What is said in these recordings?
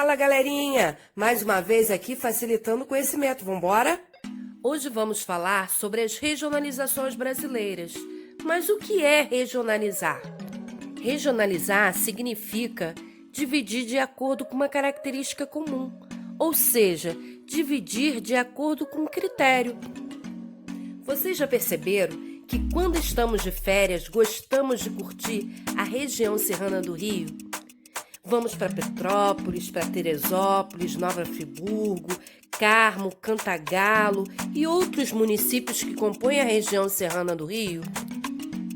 Fala, galerinha! Mais uma vez aqui facilitando o conhecimento. Vambora? Hoje vamos falar sobre as regionalizações brasileiras. Mas o que é regionalizar? Regionalizar significa dividir de acordo com uma característica comum, ou seja, dividir de acordo com um critério. Vocês já perceberam que quando estamos de férias gostamos de curtir a região serrana do Rio? Vamos para Petrópolis, para Teresópolis, Nova Friburgo, Carmo, Cantagalo e outros municípios que compõem a região serrana do Rio.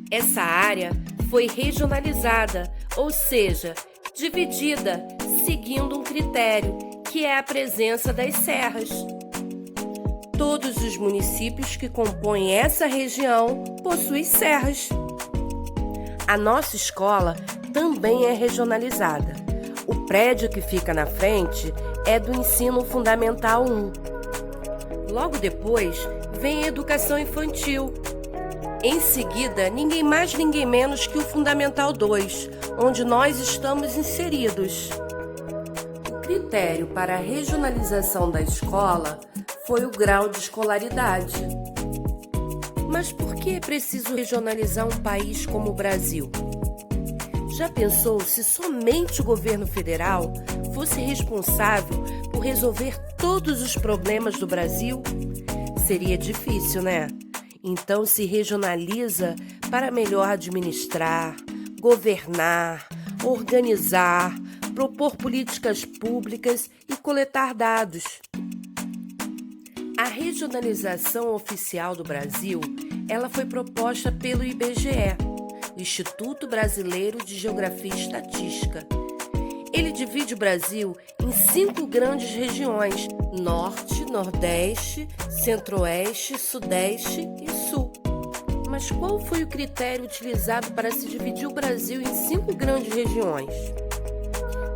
Essa área foi regionalizada, ou seja, dividida, seguindo um critério, que é a presença das serras. Todos os municípios que compõem essa região possuem serras. A nossa escola também é regionalizada. O prédio que fica na frente é do Ensino Fundamental 1. Logo depois vem a Educação Infantil. Em seguida, ninguém mais, ninguém menos que o Fundamental 2, onde nós estamos inseridos. O critério para a regionalização da escola foi o grau de escolaridade. Mas por que é preciso regionalizar um país como o Brasil? Já pensou se somente o governo federal fosse responsável por resolver todos os problemas do Brasil? Seria difícil, né? Então se regionaliza para melhor administrar, governar, organizar, propor políticas públicas e coletar dados. A regionalização oficial do Brasil, ela foi proposta pelo IBGE, Instituto Brasileiro de Geografia e Estatística. Ele divide o Brasil em 5 grandes regiões: Norte, Nordeste, Centro-Oeste, Sudeste e Sul. Mas qual foi o critério utilizado para se dividir o Brasil em 5 grandes regiões?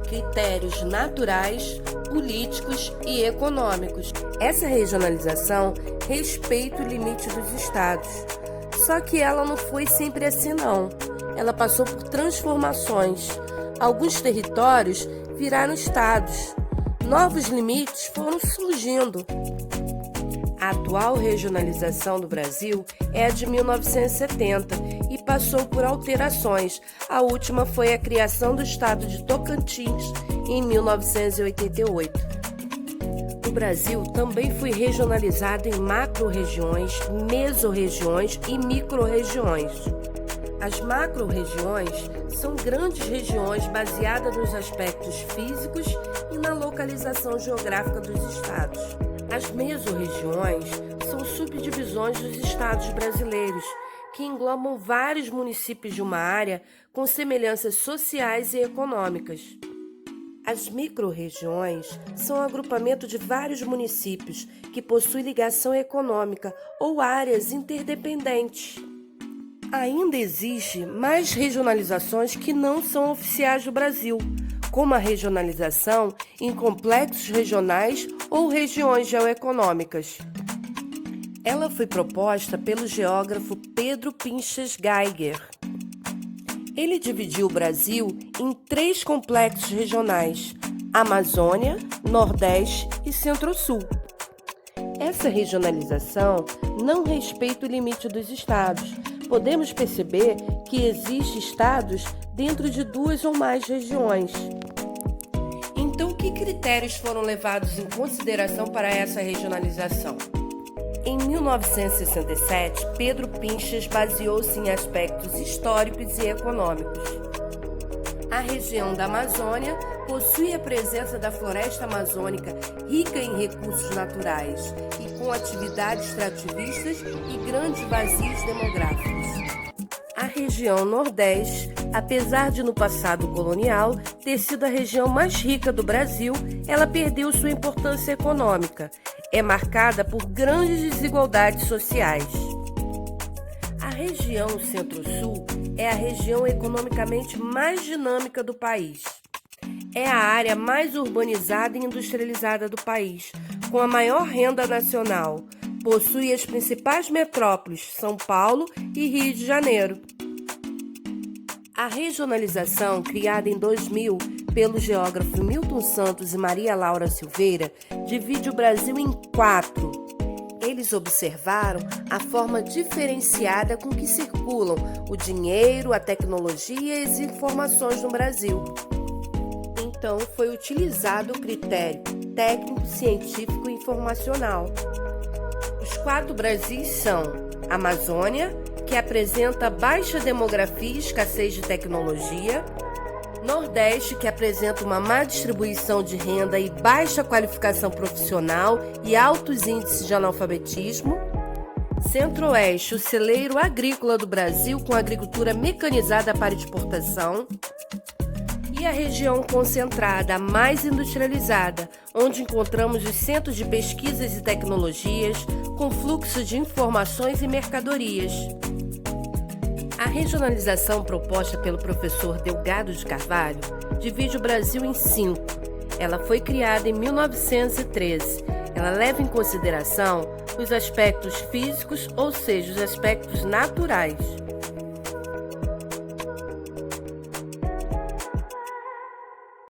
Critérios naturais, políticos e econômicos. Essa regionalização respeita o limite dos estados. Só que ela não foi sempre assim, não. Ela passou por transformações. Alguns territórios viraram estados. Novos limites foram surgindo. A atual regionalização do Brasil é a de 1970 e passou por alterações. A última foi a criação do estado de Tocantins em 1988. O Brasil também foi regionalizado em macro-regiões, mesorregiões e micro-regiões. As macro-regiões são grandes regiões baseadas nos aspectos físicos e na localização geográfica dos estados. As mesorregiões são subdivisões dos estados brasileiros, que englobam vários municípios de uma área com semelhanças sociais e econômicas. As micro-regiões são um agrupamento de vários municípios que possuem ligação econômica ou áreas interdependentes. Ainda existe mais regionalizações que não são oficiais do Brasil, como a regionalização em complexos regionais ou regiões geoeconômicas. Ela foi proposta pelo geógrafo Pedro Pinchas Geiger. Ele dividiu o Brasil em 3 complexos regionais: Amazônia, Nordeste e Centro-Sul. Essa regionalização não respeita o limite dos estados. Podemos perceber que existem estados dentro de 2 ou mais regiões. Então, que critérios foram levados em consideração para essa regionalização? Em 1967, Pedro Pinchas baseou-se em aspectos históricos e econômicos. A região da Amazônia possui a presença da floresta amazônica rica em recursos naturais e com atividades extrativistas e grandes vazios demográficos. A região Nordeste, apesar de no passado colonial ter sido a região mais rica do Brasil, ela perdeu sua importância econômica. É marcada por grandes desigualdades sociais. A região Centro-Sul é a região economicamente mais dinâmica do país. É a área mais urbanizada e industrializada do país, com a maior renda nacional. Possui as principais metrópoles, São Paulo e Rio de Janeiro. A regionalização, criada em 2000, pelo geógrafo Milton Santos e Maria Laura Silveira, divide o Brasil em 4. Eles observaram a forma diferenciada com que circulam o dinheiro, a tecnologia e as informações no Brasil. Então, foi utilizado o critério técnico, científico e informacional. Os 4 Brasis são Amazônia, que apresenta baixa demografia e escassez de tecnologia; Nordeste, que apresenta uma má distribuição de renda e baixa qualificação profissional e altos índices de analfabetismo; Centro-Oeste, o celeiro agrícola do Brasil com agricultura mecanizada para exportação; e a região concentrada, a mais industrializada, onde encontramos os centros de pesquisas e tecnologias, com fluxo de informações e mercadorias. A regionalização proposta pelo professor Delgado de Carvalho divide o Brasil em 5. Ela foi criada em 1913. Ela leva em consideração os aspectos físicos, ou seja, os aspectos naturais.